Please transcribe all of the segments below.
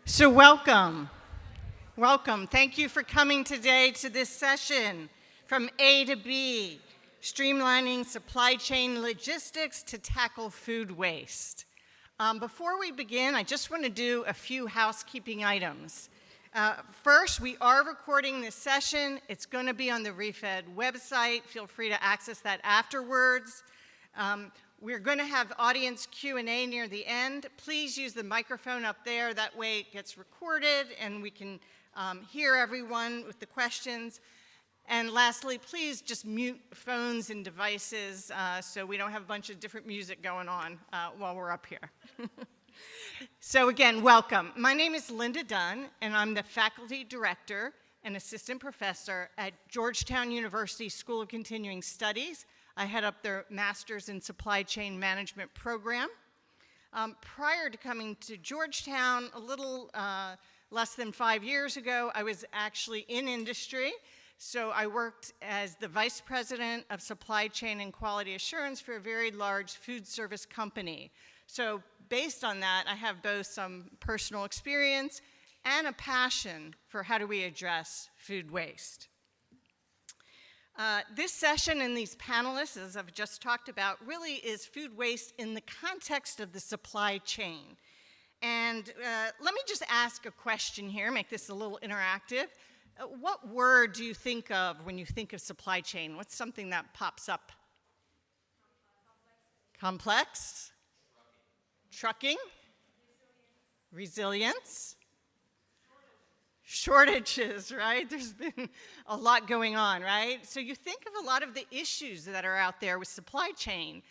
So welcome. Welcome. Thank you for coming today to this session, From A to B, Streamlining Supply Chain Logistics to Tackle Food Waste. Before we begin, I just want to do a few housekeeping items. First, we are recording this session. It's going to be on the ReFed website. Feel free to access that afterwards. We're going to have audience Q&A near the end. Please use the microphone up there. That way it gets recorded and we can hear everyone with the questions. And lastly, please just mute phones and devices so we don't have a bunch of different music going on while we're up here. So again, welcome. My name is Linda Dunn, and I'm the faculty director and assistant professor at Georgetown University School of Continuing Studies. I head up their Master's in Supply Chain Management program. Prior to coming to Georgetown, a little less than 5 years ago, I was actually in industry. So I worked as the vice president of supply chain and quality assurance for a very large food service company. So based on that, I have both some personal experience and a passion for how do we address food waste. This session and these panelists, as I've just talked about, really is food waste in the context of the supply chain. And let me just ask a question here, make this a little interactive. What word do you think of when you think of supply chain? What's something that pops up? Complex? Trucking? Resilience? Shortages, right? There's been a lot going on, right? So you think of a lot of the issues that are out there with supply chain.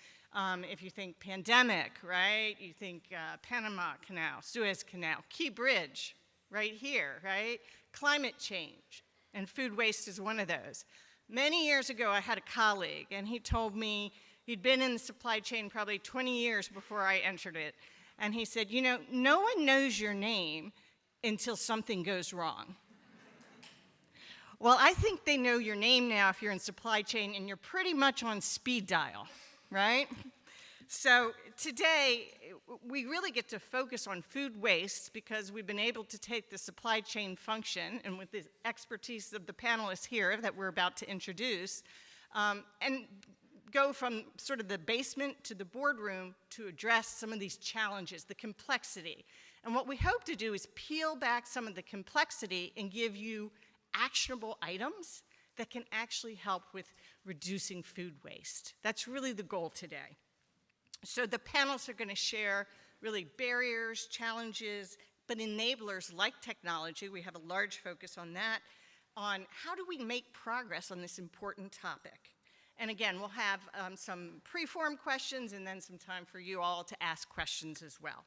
If you think pandemic, right? You think Panama Canal, Suez Canal, Key Bridge, right here, right? Climate change, and food waste is one of those. Many years ago, I had a colleague, and he told me he'd been in the supply chain probably 20 years before I entered it. And he said, you know, no one knows your name until something goes wrong. Well, I think they know your name now if you're in supply chain and you're pretty much on speed dial, right? So today, we really get to focus on food waste because we've been able to take the supply chain function and with the expertise of the panelists here that we're about to introduce and go from sort of the basement to the boardroom to address some of these challenges, the complexity. And what we hope to do is peel back some of the complexity and give you actionable items that can actually help with reducing food waste. That's really the goal today. So the panelists are going to share really barriers, challenges, but enablers like technology. We have a large focus on that, on how do we make progress on this important topic. And again, we'll have some pre-formed questions and then some time for you all to ask questions as well.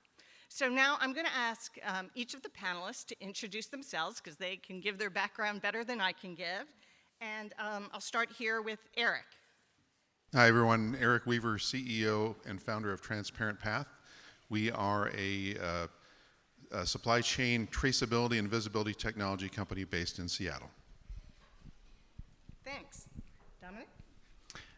So now I'm going to ask each of the panelists to introduce themselves because they can give their background better than I can give. And I'll start here with Eric. Hi everyone, Eric Weaver, CEO and founder of Transparent Path. We are a supply chain traceability and visibility technology company based in Seattle. Thanks. Dominic?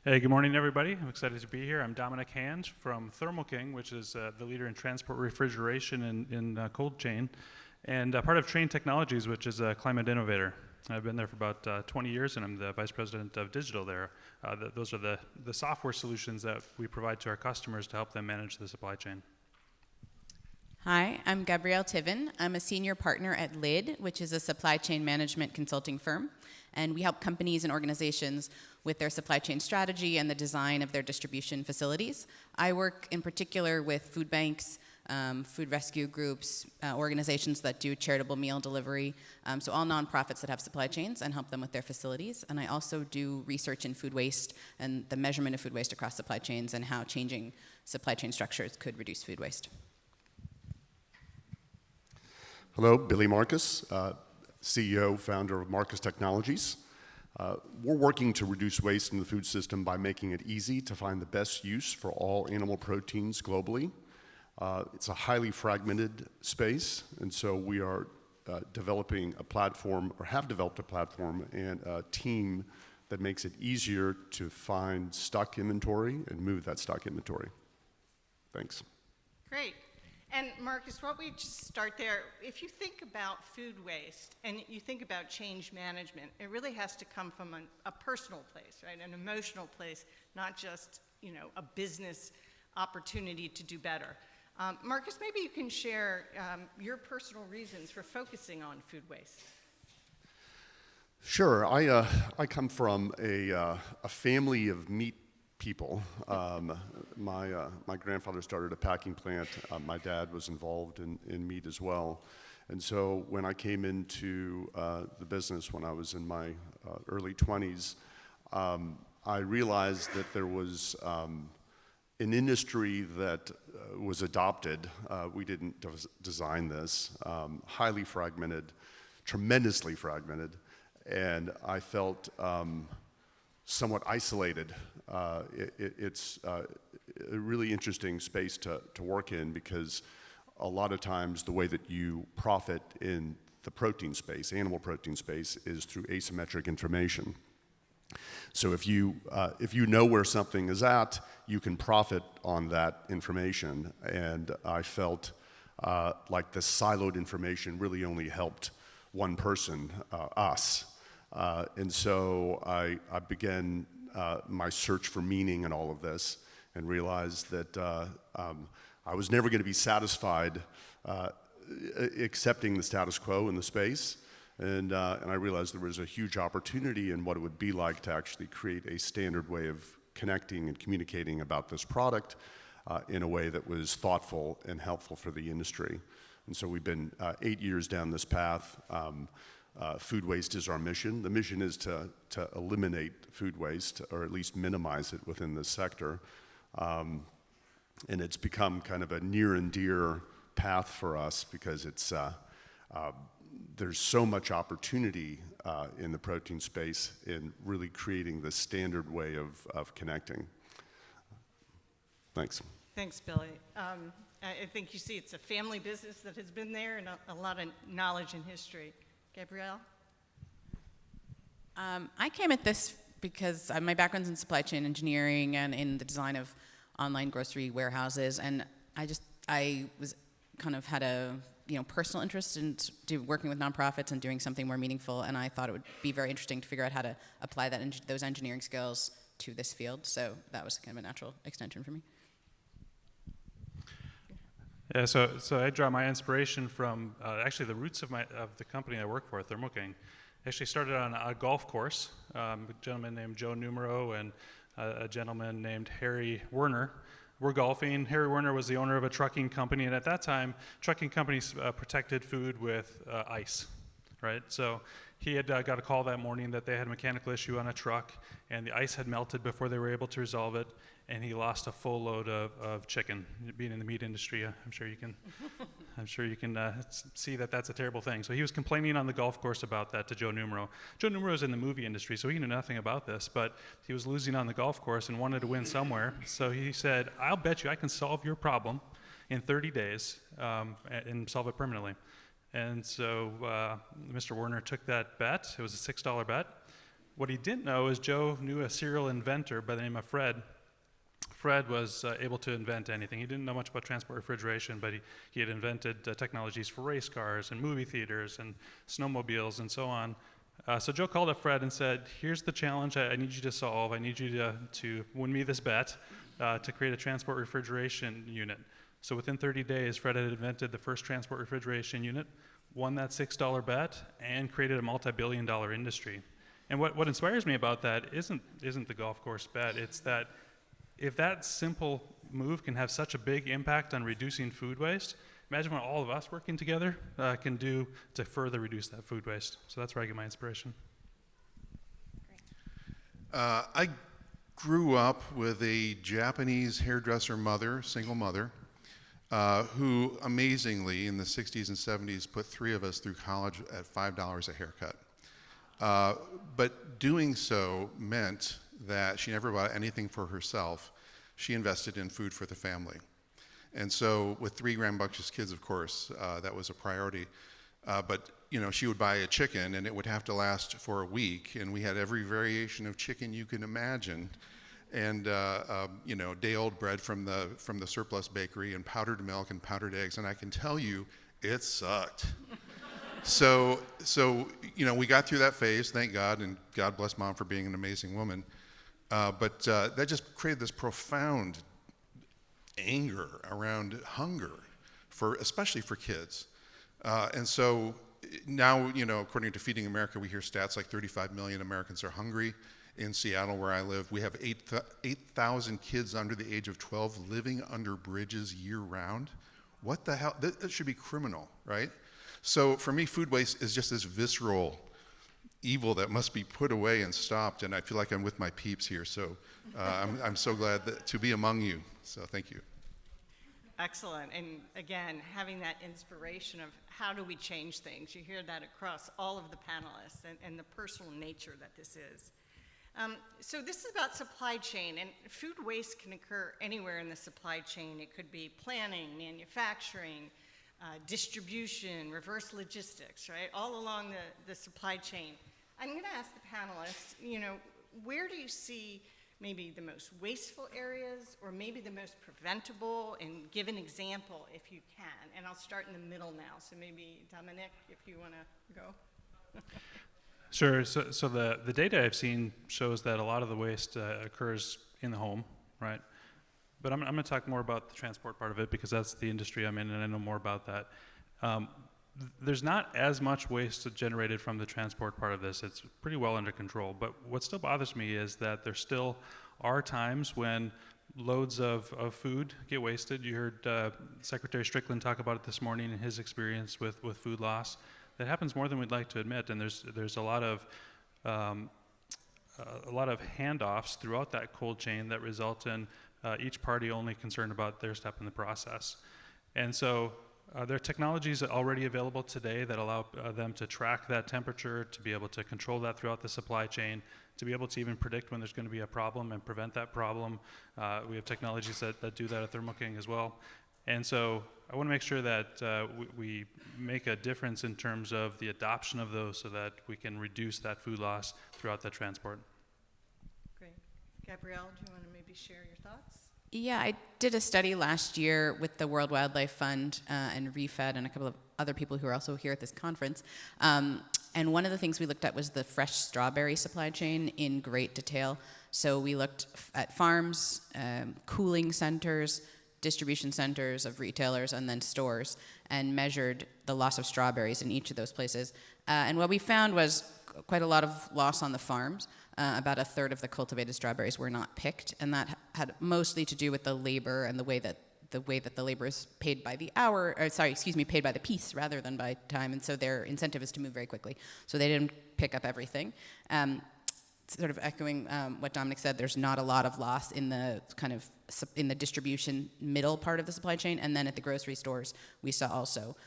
Hey, good morning, everybody. I'm excited to be here. I'm Dominic Hand from Thermo King, which is the leader in transport refrigeration in cold chain, and part of Train Technologies, which is a climate innovator. I've been there for about 20 years, and I'm the vice president of digital there. Those are the software solutions that we provide to our customers to help them manage the supply chain. Hi, I'm Gabrielle Tiven. I'm a senior partner at LID, which is a supply chain management consulting firm. And we help companies and organizations with their supply chain strategy and the design of their distribution facilities. I work in particular with food banks, food rescue groups, organizations that do charitable meal delivery, so all nonprofits that have supply chains and help them with their facilities. And I also do research in food waste and the measurement of food waste across supply chains and how changing supply chain structures could reduce food waste. Hello, Billy Marcus, CEO, founder of Marcus Technologies. We're working to reduce waste in the food system by making it easy to find the best use for all animal proteins globally. It's a highly fragmented space, and so we are developing a platform, or have developed a platform and a team that makes it easier to find stock inventory and move that stock inventory. Thanks. Great. And Marcus, why don't we just start there? If you think about food waste and you think about change management, it really has to come from a personal place, right? An emotional place, not just, a business opportunity to do better. Marcus, maybe you can share your personal reasons for focusing on food waste. Sure. I come from a family of meat people. My grandfather started a packing plant. My dad was involved in meat as well. And so when I came into the business when I was in my early 20s, I realized that there was an industry that was adopted. We didn't design this. Highly fragmented, tremendously fragmented. And I felt somewhat isolated. It's a really interesting space to work in because a lot of times the way that you profit in the protein space, animal protein space, is through asymmetric information. So if you know where something is at, you can profit on that information. And I felt like the siloed information really only helped one person, us. And so I began my search for meaning in all of this and realized that I was never going to be satisfied accepting the status quo in the space. And I realized there was a huge opportunity in what it would be like to actually create a standard way of connecting and communicating about this product in a way that was thoughtful and helpful for the industry. And so we've been 8 years down this path. Food waste is our mission. The mission is to eliminate food waste, or at least minimize it within this sector. And it's become kind of a near and dear path for us because it's there's so much opportunity in the protein space in really creating the standard way of connecting. Thanks. Thanks, Billy. I think you see it's a family business that has been there and a lot of knowledge and history. Gabrielle? I came at this because my background's in supply chain engineering and in the design of online grocery warehouses, and I was kind of had a personal interest in working with nonprofits and doing something more meaningful, and I thought it would be very interesting to figure out how to apply those engineering skills to this field. So that was kind of a natural extension for me. Yeah, so I draw my inspiration from actually the roots of the company I work for, Thermo King. Actually started on a golf course. A gentleman named Joe Numero and a gentleman named Harry Werner were golfing. Harry Werner was the owner of a trucking company, and at that time, trucking companies protected food with ice, right? So he had got a call that morning that they had a mechanical issue on a truck, and the ice had melted before they were able to resolve it, and he lost a full load of chicken. Being in the meat industry, I'm sure you can see that that's a terrible thing. So he was complaining on the golf course about that to Joe Numero. Joe Numero is in the movie industry, so he knew nothing about this, but he was losing on the golf course and wanted to win somewhere. So he said, "I'll bet you I can solve your problem in 30 days and solve it permanently." And so Mr. Werner took that bet. It was a $6 bet. What he didn't know is Joe knew a serial inventor by the name of Fred. Fred was able to invent anything. He didn't know much about transport refrigeration, but he had invented technologies for race cars and movie theaters and snowmobiles and so on. So Joe called up Fred and said, "Here's the challenge I need you to solve. I need you to win me this bet to create a transport refrigeration unit." So within 30 days, Fred had invented the first transport refrigeration unit, won that $6 bet, and created a multi-billion-dollar industry. And what inspires me about that isn't the golf course bet. It's that if that simple move can have such a big impact on reducing food waste, imagine what all of us working together can do to further reduce that food waste. So that's where I get my inspiration. I grew up with a Japanese hairdresser mother, single mother, who amazingly in the 60s and 70s put 3 of us through college at $5 a haircut. But doing so meant that she never bought anything for herself. She invested in food for the family. And so with 3 rambunctious kids, of course, that was a priority. But she would buy a chicken and it would have to last for a week, and we had every variation of chicken you can imagine. and day-old bread from the surplus bakery, and powdered milk and powdered eggs, and I can tell you, it sucked. So we got through that phase, thank God, and God bless Mom for being an amazing woman. But that just created this profound anger around hunger, especially for kids. And so now, according to Feeding America, we hear stats like 35 million Americans are hungry. In Seattle, where I live, we have 8,000 kids under the age of 12 living under bridges year-round. What the hell? That should be criminal, right? So for me, food waste is just this visceral evil that must be put away and stopped, and I feel like I'm with my peeps here, so I'm so glad to be among you, so thank you. Excellent, and again, having that inspiration of how do we change things. You hear that across all of the panelists and the personal nature that this is. So this is about supply chain, and food waste can occur anywhere in the supply chain. It could be planning, manufacturing, distribution, reverse logistics, right? All along the supply chain. I'm going to ask the panelists, where do you see maybe the most wasteful areas or maybe the most preventable, and give an example if you can. And I'll start in the middle now. So maybe Dominic, if you want to go. Sure. So the data I've seen shows that a lot of the waste occurs in the home, right? But I'm going to talk more about the transport part of it because that's the industry I'm in and I know more about that. There's not as much waste generated from the transport part of this. It's pretty well under control. But what still bothers me is that there still are times when loads of food get wasted. You heard Secretary Strickland talk about it this morning in his experience with food loss. That happens more than we'd like to admit, and there's a lot of handoffs throughout that cold chain that result in each party only concerned about their step in the process. And so there are technologies already available today that allow them to track that temperature, to be able to control that throughout the supply chain, to be able to even predict when there's going to be a problem and prevent that problem. We have technologies that do that at Thermo King as well. And so I want to make sure that we make a difference in terms of the adoption of those so that we can reduce that food loss throughout the transport. Great. Gabrielle, do you want to maybe share your thoughts? Yeah, I did a study last year with the World Wildlife Fund and ReFed and a couple of other people who are also here at this conference. And one of the things we looked at was the fresh strawberry supply chain in great detail. So we looked at farms, cooling centers, distribution centers of retailers, and then stores, and measured the loss of strawberries in each of those places. And what we found was quite a lot of loss on the farms. About a third of the cultivated strawberries were not picked, and that had mostly to do with the labor and the way that the labor is paid by the hour, paid by the piece rather than by time, and so their incentive is to move very quickly. So they didn't pick up everything. Sort of echoing what Dominic said, there's not a lot of loss in the in the distribution middle part of the supply chain, and then at the grocery stores, we saw also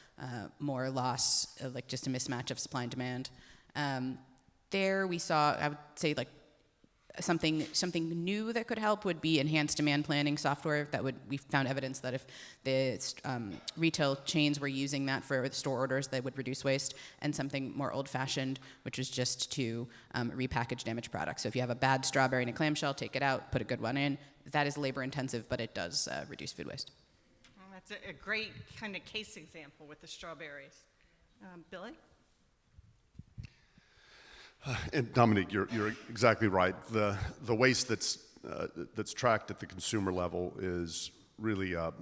more loss, like just a mismatch of supply and demand. There we saw, I would say, like something new that could help would be enhanced demand planning software. We found evidence that if the retail chains were using that for the store orders, they would reduce waste. And something more old-fashioned, which was just to repackage damaged products. So if you have a bad strawberry in a clamshell, take it out, put a good one in. That is labor-intensive, but it does reduce food waste. Well, that's a great kind of case example with the strawberries. Billy? And Dominic, you're exactly right. The waste that's tracked at the consumer level is really the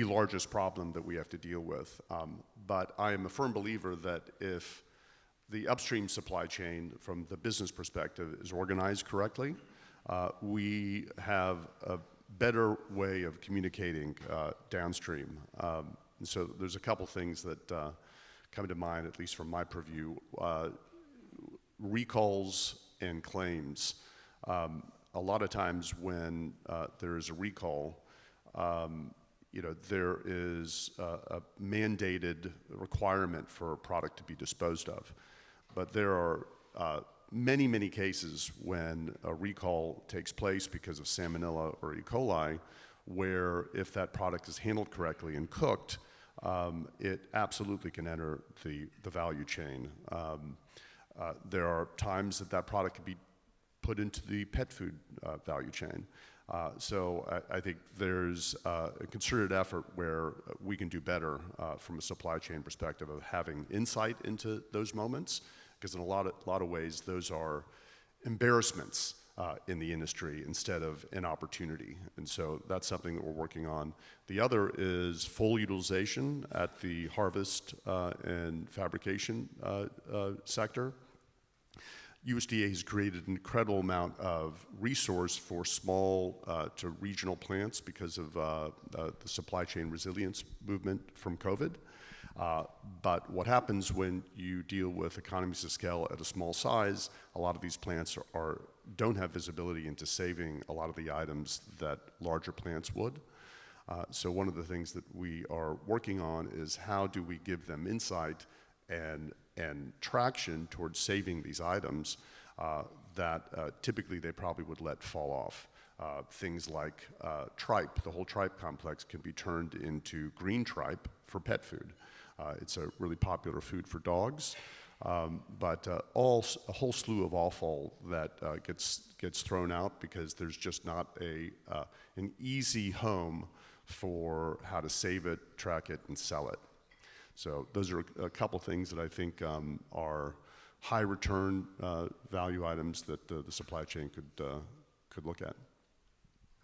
largest problem that we have to deal with. But I am a firm believer that if the upstream supply chain, from the business perspective, is organized correctly, we have a better way of communicating downstream. And so there's a couple things that come to mind, at least from my purview. Recalls and claims. A lot of times when there is a recall, there is a mandated requirement for a product to be disposed of. But there are many, many cases when a recall takes place because of salmonella or E. coli, where if that product is handled correctly and cooked, it absolutely can enter the value chain. There are times that product can be put into the pet food value chain. So I think there's a concerted effort where we can do better from a supply chain perspective of having insight into those moments, because in a lot of ways those are embarrassments in the industry instead of an opportunity. And so that's something that we're working on. The other is full utilization at the harvest and fabrication sector. USDA has created an incredible amount of resource for small to regional plants because of the supply chain resilience movement from COVID. But what happens when you deal with economies of scale at a small size, a lot of these plants don't have visibility into saving a lot of the items that larger plants would. So one of the things that we are working on is how do we give them insight and traction towards saving these items that typically they probably would let fall off. Things like tripe, the whole tripe complex can be turned into green tripe for pet food. It's a really popular food for dogs, but a whole slew of offal that gets thrown out because there's just not an easy home for how to save it, track it, and sell it. So those are a couple things that I think are high return value items that the supply chain could look at.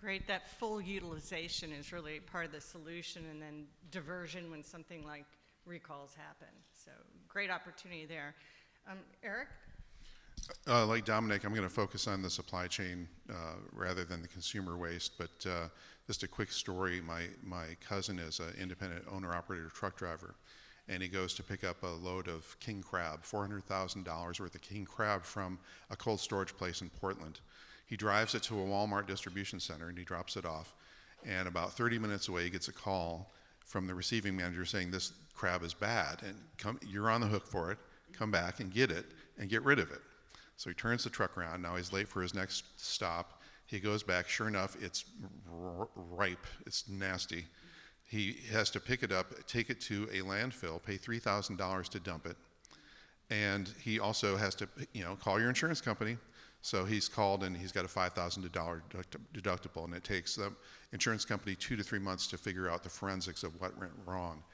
Great, that full utilization is really part of the solution, and then diversion when something like recalls happen. So great opportunity there. Eric? Like Dominic, I'm going to focus on the supply chain rather than the consumer waste, but just a quick story. My cousin is an independent owner-operator truck driver, and he goes to pick up a load of king crab, $400,000 worth of king crab from a cold storage place in Portland. He drives it to a Walmart distribution center, and he drops it off, and about 30 minutes away, he gets a call from the receiving manager saying this crab is bad, and you're on the hook for it, come back and get it, and get rid of it. So he turns the truck around. Now he's late for his next stop. He goes back. Sure enough, it's ripe. It's nasty. He has to pick it up, take it to a landfill, pay $3,000 to dump it. And he also has to, call your insurance company. So he's called, and he's got a $5,000 deductible, and it takes the insurance company 2 to 3 months to figure out the forensics of what went wrong.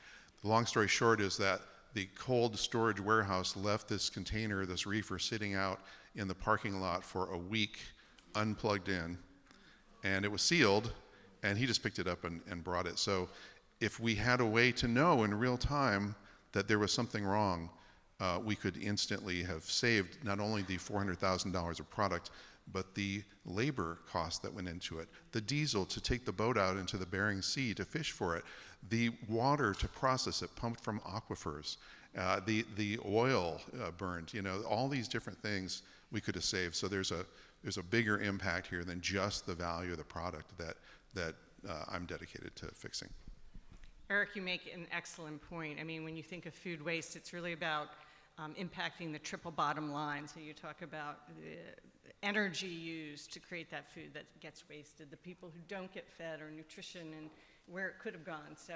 The long story short is that the cold storage warehouse left this container, this reefer, sitting out in the parking lot for a week, unplugged in, and it was sealed, and he just picked it up and brought it. So if we had a way to know in real time that there was something wrong, we could instantly have saved not only the $400,000 of product, but the labor cost that went into it, the diesel to take the boat out into the Bering Sea to fish for it, the water to process it pumped from aquifers, the oil burned, all these different things we could have saved. So there's a bigger impact here than just the value of the product that I'm dedicated to fixing. Eric, you make an excellent point. I mean, when you think of food waste, it's really about impacting the triple bottom line. So you talk about the energy used to create that food that gets wasted, the people who don't get fed, or nutrition and where it could have gone. So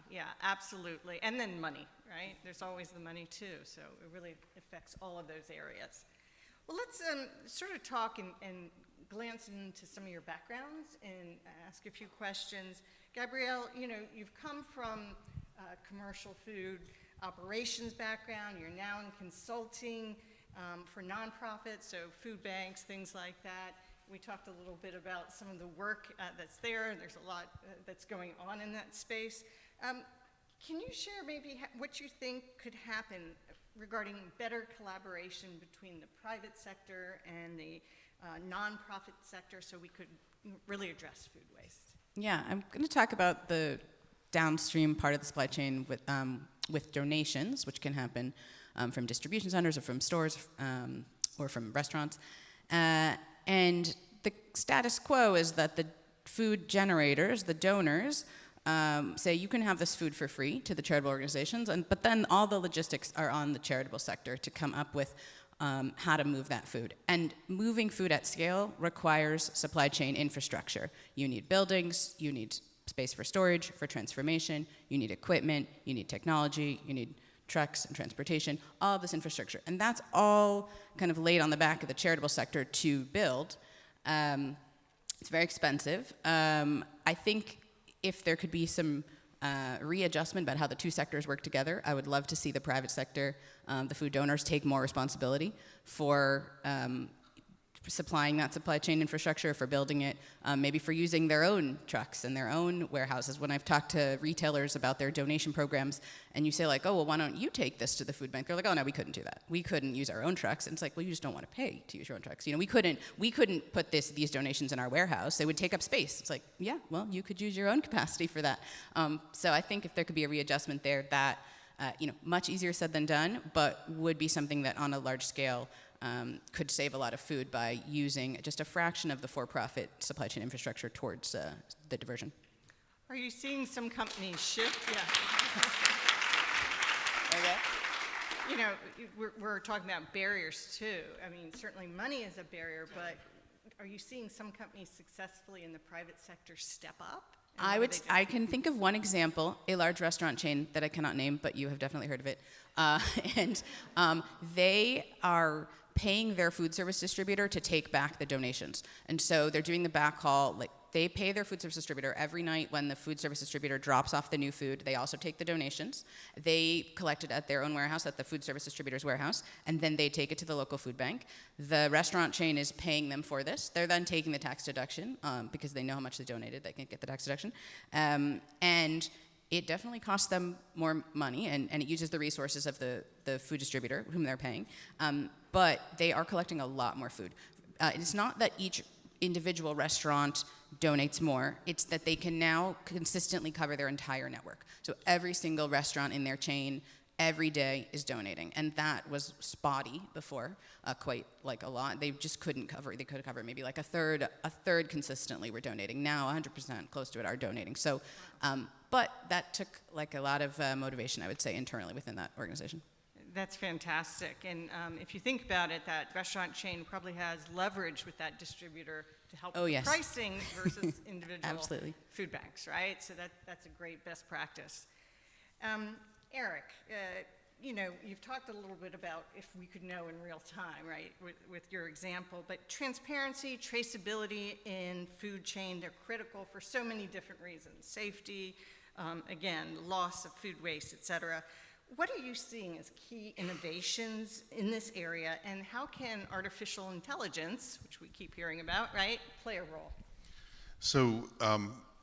yeah, absolutely. And then money, right? There's always the money too. So it really affects all of those areas. Well, let's sort of talk and glance into some of your backgrounds and ask a few questions. Gabrielle, you've come from commercial food operations background. You're now in consulting for nonprofits, so food banks, things like that. We talked a little bit about some of the work that's there, and there's a lot that's going on in that space. Can you share maybe what you think could happen regarding better collaboration between the private sector and the nonprofit sector so we could really address food waste? Yeah, I'm going to talk about the downstream part of the supply chain with donations, which can happen from distribution centers or from stores or from restaurants. And the status quo is that the food generators, the donors, say you can have this food for free to the charitable organizations, but then all the logistics are on the charitable sector to come up with how to move that food. And moving food at scale requires supply chain infrastructure. You need buildings, you need space for storage, for transformation, you need equipment, you need technology, you need trucks and transportation, all of this infrastructure. And that's all kind of laid on the back of the charitable sector to build. It's very expensive. I think if there could be some readjustment about how the two sectors work together, I would love to see the private sector, the food donors, take more responsibility for supplying that supply chain infrastructure, for building it, maybe for using their own trucks and their own warehouses. When I've talked to retailers about their donation programs, and you say like, oh, well, why don't you take this to the food bank? They're like, oh, no, we couldn't do that. We couldn't use our own trucks. And it's like, well, you just don't want to pay to use your own trucks. You know, we couldn't put these donations in our warehouse. They would take up space. It's like, yeah, well, you could use your own capacity for that. So I think if there could be a readjustment there, that, much easier said than done, but would be something that on a large scale could save a lot of food by using just a fraction of the for-profit supply chain infrastructure towards the diversion. Are you seeing some companies shift? Yeah. Okay. You know, we're talking about barriers too. I mean, certainly money is a barrier, but are you seeing some companies successfully in the private sector step up? I can think of one example, a large restaurant chain that I cannot name, but you have definitely heard of it. They are paying their food service distributor to take back the donations. And so they're doing the backhaul, like they pay their food service distributor every night when the food service distributor drops off the new food. They also take the donations. They collect it at their own warehouse, at the food service distributor's warehouse, and then they take it to the local food bank. The restaurant chain is paying them for this. They're then taking the tax deduction because they know how much they donated. They can get the tax deduction. And it definitely costs them more money, and it uses the resources of the food distributor, whom they're paying. But they are collecting a lot more food. It's not that each individual restaurant donates more. It's that they can now consistently cover their entire network. So every single restaurant in their chain every day is donating. And that was spotty before, quite like a lot. They just couldn't cover, they could cover maybe like a third consistently were donating. Now 100% close to it are donating. So, but that took like a lot of motivation, I would say, internally within that organization. That's fantastic. And if you think about it, that restaurant chain probably has leverage with that distributor to help with pricing versus individual Absolutely. Food banks, right? So that's a great best practice. Eric, you've talked a little bit about if we could know in real time, right, with your example, but transparency, traceability in food chain, they're critical for so many different reasons. Safety, again, loss of food waste, et cetera. What are you seeing as key innovations in this area, and how can artificial intelligence, which we keep hearing about, right, play a role? So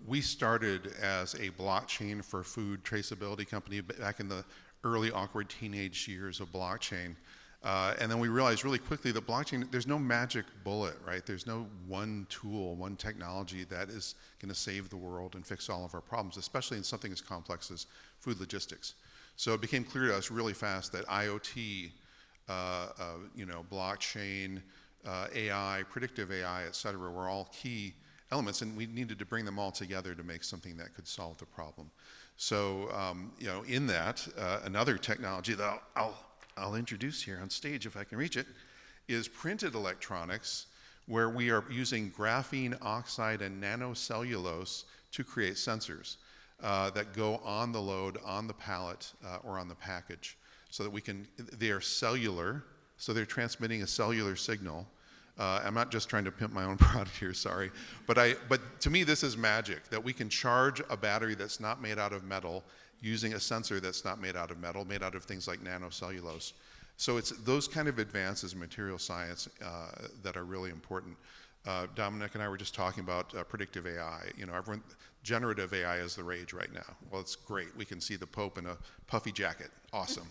we started as a blockchain for food traceability company back in the early awkward teenage years of blockchain. And then we realized really quickly that blockchain, there's no magic bullet, right? There's no one tool, one technology that is going to save the world and fix all of our problems, especially in something as complex as food logistics. So it became clear to us really fast that IoT, blockchain, AI, predictive AI, et cetera, were all key elements, and we needed to bring them all together to make something that could solve the problem. So, in that, another technology that I'll introduce here on stage, if I can reach it, is printed electronics, where we are using graphene oxide and nanocellulose to create sensors that go on the load, on the pallet, or on the package, so that they are cellular, so they're transmitting a cellular signal. I'm not just trying to pimp my own product here, sorry, but to me this is magic, that we can charge a battery that's not made out of metal using a sensor that's not made out of metal, made out of things like nanocellulose. So it's those kind of advances in material science that are really important. Dominic and I were just talking about predictive AI. Generative AI is the rage right now. Well, it's great. We can see the Pope in a puffy jacket. Awesome.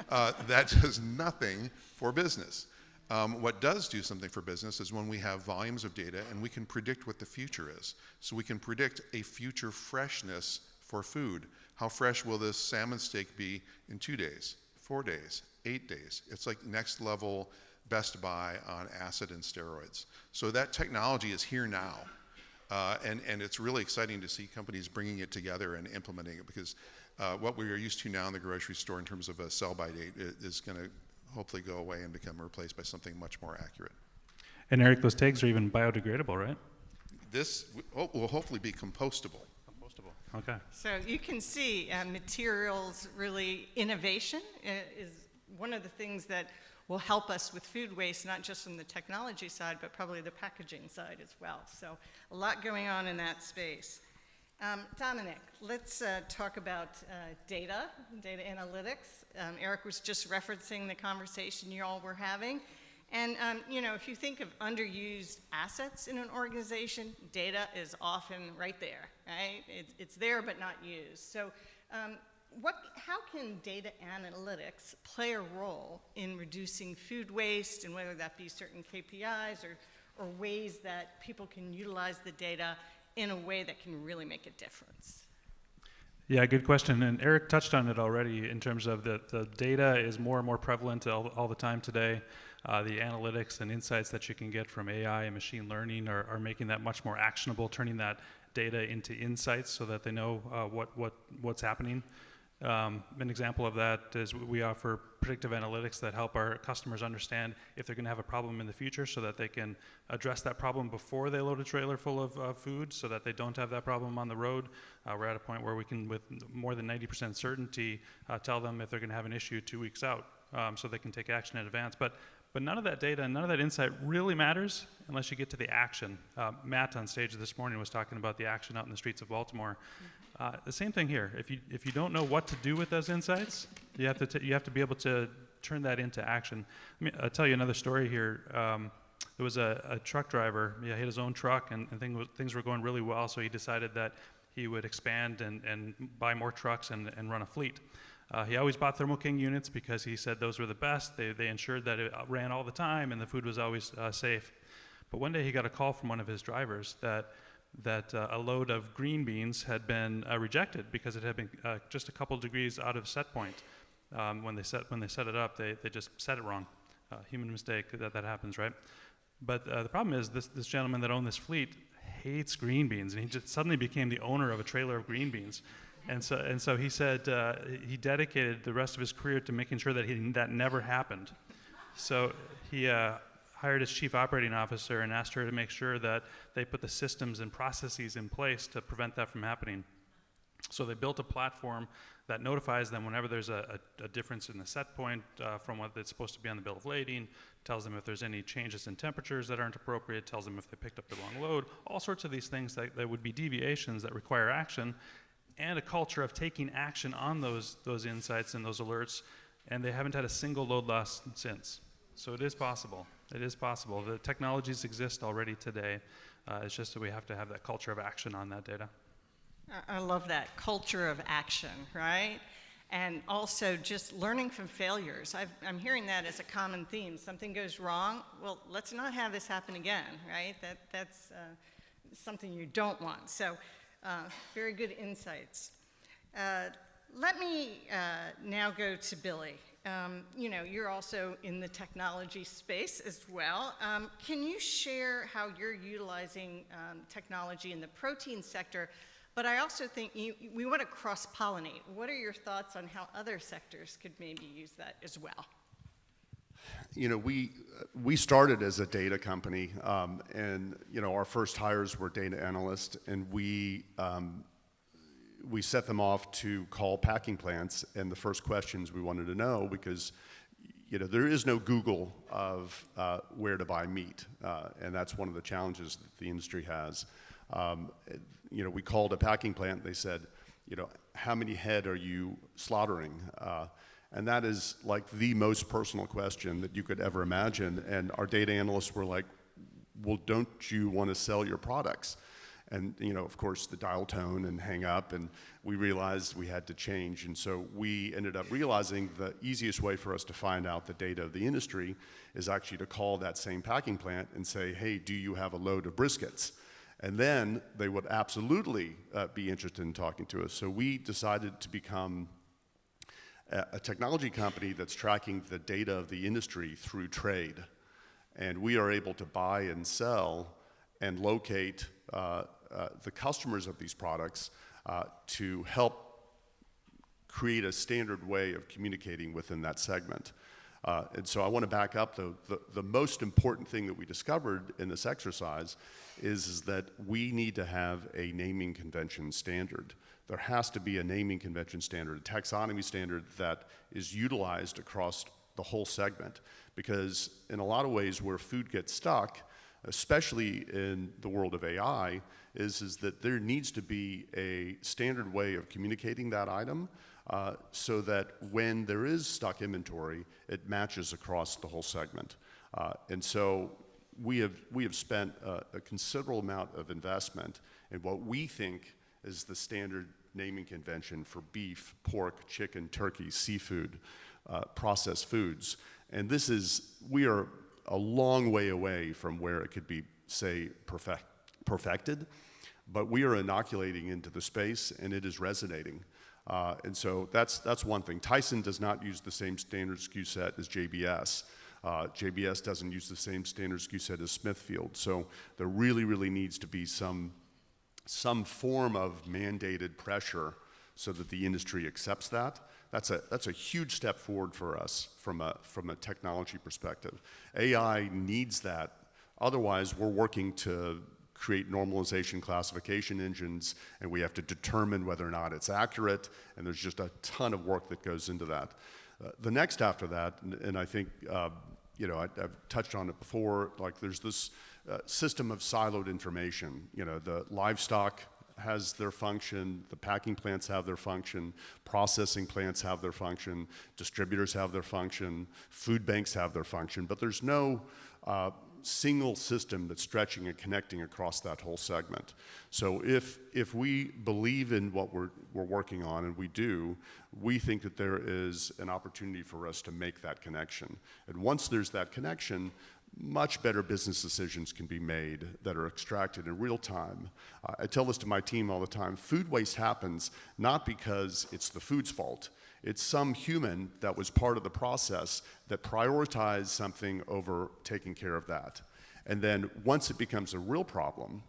That does nothing for business. What does do something for business is when we have volumes of data and we can predict what the future is. So we can predict a future freshness for food. How fresh will this salmon steak be in 2 days, 4 days, 8 days? It's like next level Best Buy on acid and steroids. So that technology is here now. And it's really exciting to see companies bringing it together and implementing it, because what we are used to now in the grocery store in terms of a sell-by date is going to hopefully go away and become replaced by something much more accurate. And Eric, those tags are even biodegradable, right? This will hopefully be compostable. Okay. So you can see materials really innovation is one of the things that will help us with food waste, not just from the technology side, but probably the packaging side as well. So a lot going on in that space. Dominic, let's talk about data analytics. Eric was just referencing the conversation you all were having. And you know, if you think of underused assets in an organization, data is often right there, right? It's there but not used. So how can data analytics play a role in reducing food waste, and whether that be certain KPIs or ways that people can utilize the data in a way that can really make a difference? Yeah, good question. And Eric touched on it already in terms of the data is more and more prevalent all the time today. The analytics and insights that you can get from AI and machine learning are making that much more actionable, turning that data into insights so that they know what's happening. An example of that is we offer predictive analytics that help our customers understand if they're going to have a problem in the future so that they can address that problem before they load a trailer full of food so that they don't have that problem on the road. We're at a point where we can, with more than 90% certainty, tell them if they're going to have an issue 2 weeks out so they can take action in advance. But none of that data and none of that insight really matters unless you get to the action. Matt on stage this morning was talking about the action out in the streets of Baltimore. The same thing here. If you don't know what to do with those insights, you have to be able to turn that into action. I'll tell you another story here. There was a truck driver. He had his own truck, and things were going really well. So he decided that he would expand and buy more trucks and run a fleet. He always bought Thermo King units because he said those were the best. They ensured that it ran all the time and the food was always safe. But one day he got a call from one of his drivers that a load of green beans had been rejected because it had been just a couple degrees out of set point. When they set it up, they just set it wrong. Human mistake, that happens, right? But the problem is this gentleman that owned this fleet hates green beans, and he just suddenly became the owner of a trailer of green beans. And so he said he dedicated the rest of his career to making sure that never happened. So he hired his chief operating officer and asked her to make sure that they put the systems and processes in place to prevent that from happening. So they built a platform that notifies them whenever there's a difference in the set point from what it's supposed to be on the bill of lading, tells them if there's any changes in temperatures that aren't appropriate, tells them if they picked up the wrong load, all sorts of these things that would be deviations that require action, and a culture of taking action on those insights and those alerts, and they haven't had a single load loss since. So it is possible. It is possible. The technologies exist already today. It's just that we have to have that culture of action on that data. I love that culture of action, right? And also just learning from failures. I'm hearing that as a common theme. Something goes wrong, well, let's not have this happen again, right? That's something you don't want. So very good insights. Let me now go to Billy. You know, you're also in the technology space as well. Can you share how you're utilizing technology in the protein sector? But I also think we want to cross-pollinate. What are your thoughts on how other sectors could maybe use that as well? You know, we started as a data company, and you know, our first hires were data analysts, and we set them off to call packing plants, and the first questions we wanted to know, because you know, there is no Google of where to buy meat, and that's one of the challenges that the industry has. You know, we called a packing plant. They said, you know, how many head are you slaughtering? And that is like the most personal question that you could ever imagine. And our data analysts were like, well, don't you want to sell your products? And, you know, of course, the dial tone and hang up, and we realized we had to change. And so we ended up realizing the easiest way for us to find out the data of the industry is actually to call that same packing plant and say, hey, do you have a load of briskets? And then they would absolutely be interested in talking to us. So we decided to become a technology company that's tracking the data of the industry through trade. And we are able to buy and sell and locate the customers of these products to help create a standard way of communicating within that segment. And so I want to back up. The most important thing that we discovered in this exercise is that we need to have a naming convention standard there has to be a naming convention standard, a taxonomy standard that is utilized across the whole segment. Because in a lot of ways where food gets stuck, especially in the world of AI, is that there needs to be a standard way of communicating that item so that when there is stuck inventory, it matches across the whole segment. And so we have spent a considerable amount of investment in what we think is the standard naming convention for beef, pork, chicken, turkey, seafood, processed foods. And we are a long way away from where it could be, say, perfected, but we are inoculating into the space and it is resonating. And so that's one thing. Tyson does not use the same standard SKU set as JBS. JBS doesn't use the same standard SKU set as Smithfield. So there really, really needs to be some form of mandated pressure so that the industry accepts that. That's a huge step forward for us from a technology perspective. AI needs that. Otherwise, we're working to create normalization classification engines, and we have to determine whether or not it's accurate, and there's just a ton of work that goes into that. The next after that, and I think, I've touched on it before, like there's this system of siloed information. The livestock has their function, the packing plants have their function, processing plants have their function, distributors have their function, food banks have their function, but there's no single system that's stretching and connecting across that whole segment. So if we believe in what we're working on, and we do, we think that there is an opportunity for us to make that connection. And once there's that connection, much better business decisions can be made that are extracted in real time. I tell this to my team all the time. Food waste happens not because it's the food's fault. It's some human that was part of the process that prioritized something over taking care of that. And then once it becomes a real problem,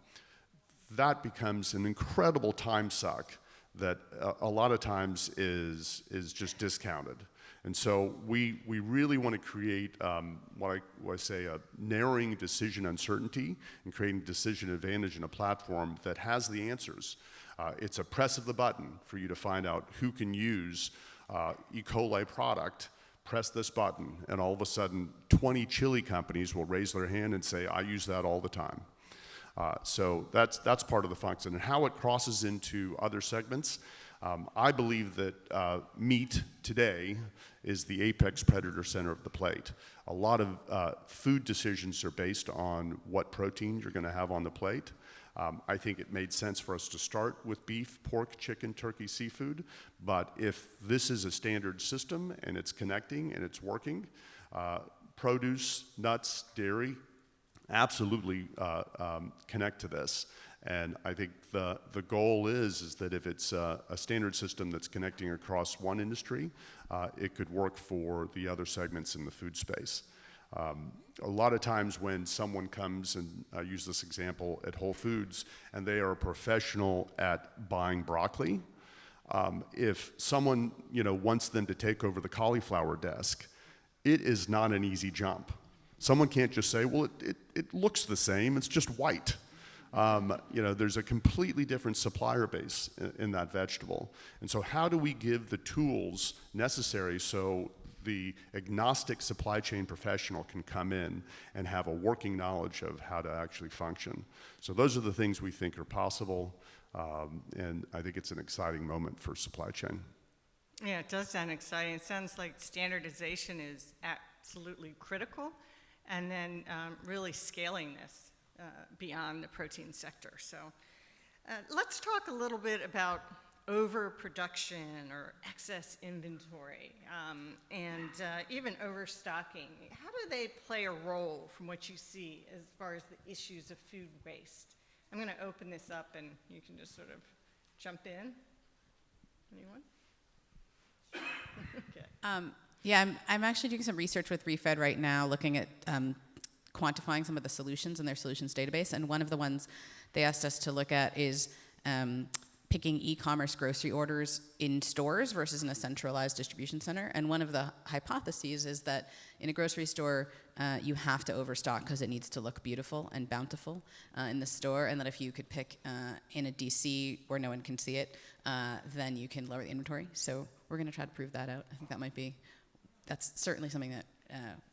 that becomes an incredible time suck that a lot of times is just discounted. And so we really want to create what I say a narrowing decision uncertainty and creating decision advantage in a platform that has the answers. It's a press of the button for you to find out who can use E. coli product, press this button, and all of a sudden 20 chili companies will raise their hand and say, I use that all the time. So that's part of the function. And how it crosses into other segments, I believe that meat today is the apex predator center of the plate. A lot of food decisions are based on what protein you're going to have on the plate. I think it made sense for us to start with beef, pork, chicken, turkey, seafood, but if this is a standard system and it's connecting and it's working, produce, nuts, dairy, absolutely connect to this. And I think the goal is that if it's a standard system that's connecting across one industry, it could work for the other segments in the food space. A lot of times when someone comes, and I use this example at Whole Foods, and they are a professional at buying broccoli, if someone wants them to take over the cauliflower desk, it is not an easy jump. Someone can't just say, well, it looks the same, it's just white. There's a completely different supplier base in that vegetable. And so how do we give the tools necessary so the agnostic supply chain professional can come in and have a working knowledge of how to actually function? So those are the things we think are possible, and I think it's an exciting moment for supply chain. Yeah, it does sound exciting. It sounds like standardization is absolutely critical, and then really scaling this beyond the protein sector. So let's talk a little bit about overproduction or excess inventory and even overstocking. How do they play a role from what you see as far as the issues of food waste? I'm going to open this up and you can just sort of jump in. Anyone? Okay. Yeah, I'm actually doing some research with Refed right now, looking at quantifying some of the solutions in their solutions database. And one of the ones they asked us to look at is picking e-commerce grocery orders in stores versus in a centralized distribution center. And one of the hypotheses is that in a grocery store, you have to overstock because it needs to look beautiful and bountiful in the store, and that if you could pick in a DC where no one can see it, then you can lower the inventory. So we're going to try to prove that out. I think that's certainly something that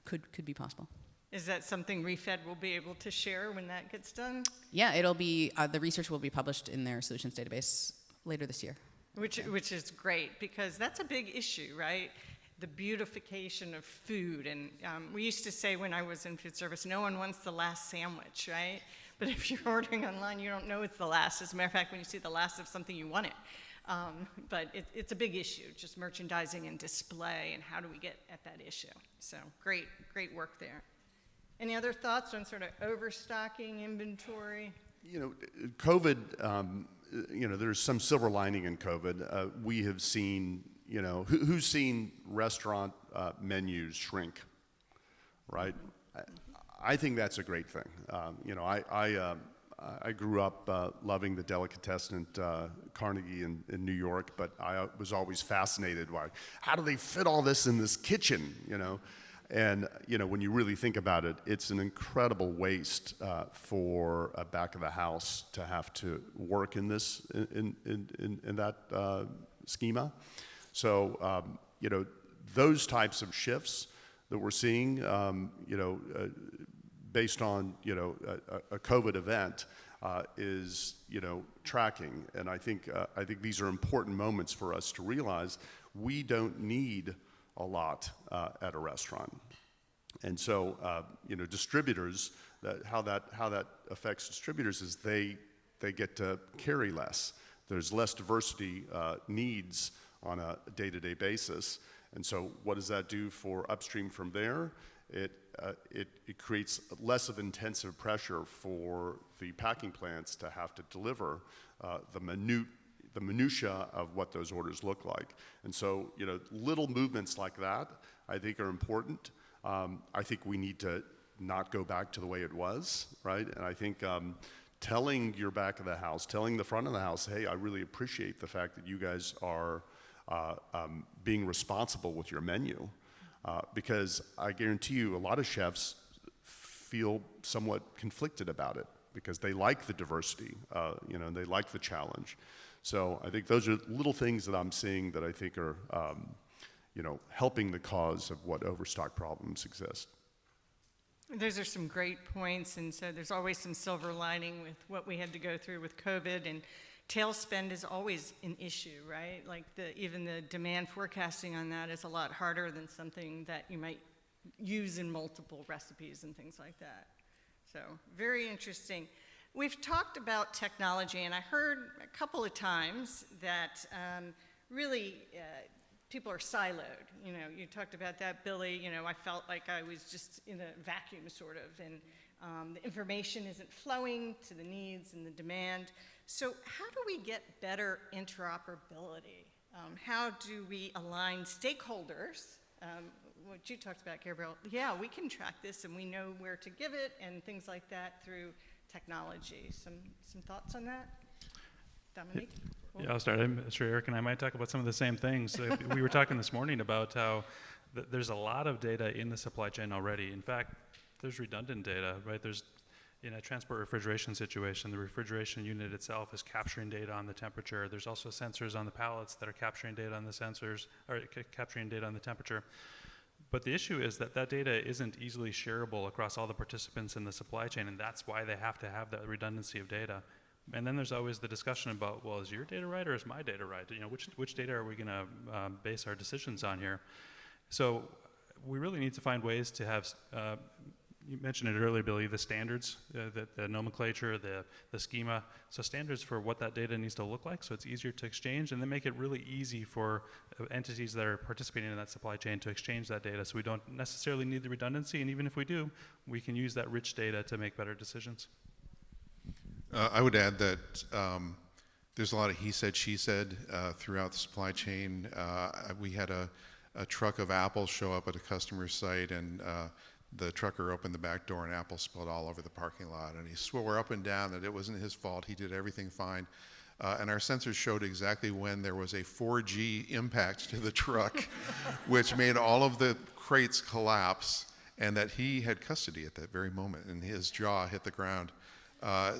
could be possible. Is that something Refed will be able to share when that gets done? Yeah, it'll be, the research will be published in their solutions database later this year. Which is great, because that's a big issue, right? The beautification of food. And we used to say when I was in food service, no one wants the last sandwich, right? But if you're ordering online, you don't know it's the last. As a matter of fact, when you see the last of something, you want it. But it's a big issue, just merchandising and display, and how do we get at that issue? So great work there. Any other thoughts on sort of overstocking inventory? COVID, there's some silver lining in COVID. We have seen, who's seen restaurant menus shrink, right? I think that's a great thing. I grew up loving the delicatessen at Carnegie in New York, but I was always fascinated by how do they fit all this in this kitchen, And when you really think about it, it's an incredible waste for a back of the house to have to work in this in that schema. So those types of shifts that we're seeing, based on a COVID event, is tracking. And I think these are important moments for us to realize we don't need a lot at a restaurant. And so, distributors, how that affects distributors is they get to carry less. There's less diversity needs on a day-to-day basis. And so what does that do for upstream from there? It creates less of intensive pressure for the packing plants to have to deliver the minutia of what those orders look like. And so, little movements like that, I think, are important. I think we need to not go back to the way it was, right? And I think telling your back of the house, telling the front of the house, hey, I really appreciate the fact that you guys are being responsible with your menu, because I guarantee you a lot of chefs feel somewhat conflicted about it because they like the diversity, and they like the challenge. So I think those are little things that I'm seeing that I think are, helping the cause of what overstock problems exist. Those are some great points, and so there's always some silver lining with what we had to go through with COVID, and tail spend is always an issue, right? Like even the demand forecasting on that is a lot harder than something that you might use in multiple recipes and things like that. So very interesting. We've talked about technology, and I heard a couple of times that really people are siloed. You talked about that, Billy. I felt like I was just in a vacuum, sort of, and the information isn't flowing to the needs and the demand. So how do we get better interoperability? How do we align stakeholders? What you talked about, Gabrielle, yeah, we can track this and we know where to give it and things like that through technology. Some thoughts on that? Dominic? Yeah, I'll start. I'm sure Eric and I might talk about some of the same things. We were talking this morning about how there's a lot of data in the supply chain already. In fact, there's redundant data, right? In a transport refrigeration situation, the refrigeration unit itself is capturing data on the temperature. There's also sensors on the pallets that are capturing data on the sensors, or capturing data on the temperature. But the issue is that data isn't easily shareable across all the participants in the supply chain, and that's why they have to have that redundancy of data. And then there's always the discussion about, well, is your data right or is my data right? Which data are we going to base our decisions on here? So we really need to find ways to have, you mentioned it earlier, Billy, the standards, the nomenclature, the schema. So standards for what that data needs to look like so it's easier to exchange, and then make it really easy for entities that are participating in that supply chain to exchange that data so we don't necessarily need the redundancy, and even if we do, we can use that rich data to make better decisions. I would add that there's a lot of he said, she said throughout the supply chain. We had a truck of apples show up at a customer's site, and the trucker opened the back door and apples spilled all over the parking lot. And he swore up and down that it wasn't his fault. He did everything fine. and our sensors showed exactly when there was a 4G impact to the truck, which made all of the crates collapse, and that he had custody at that very moment, and his jaw hit the ground.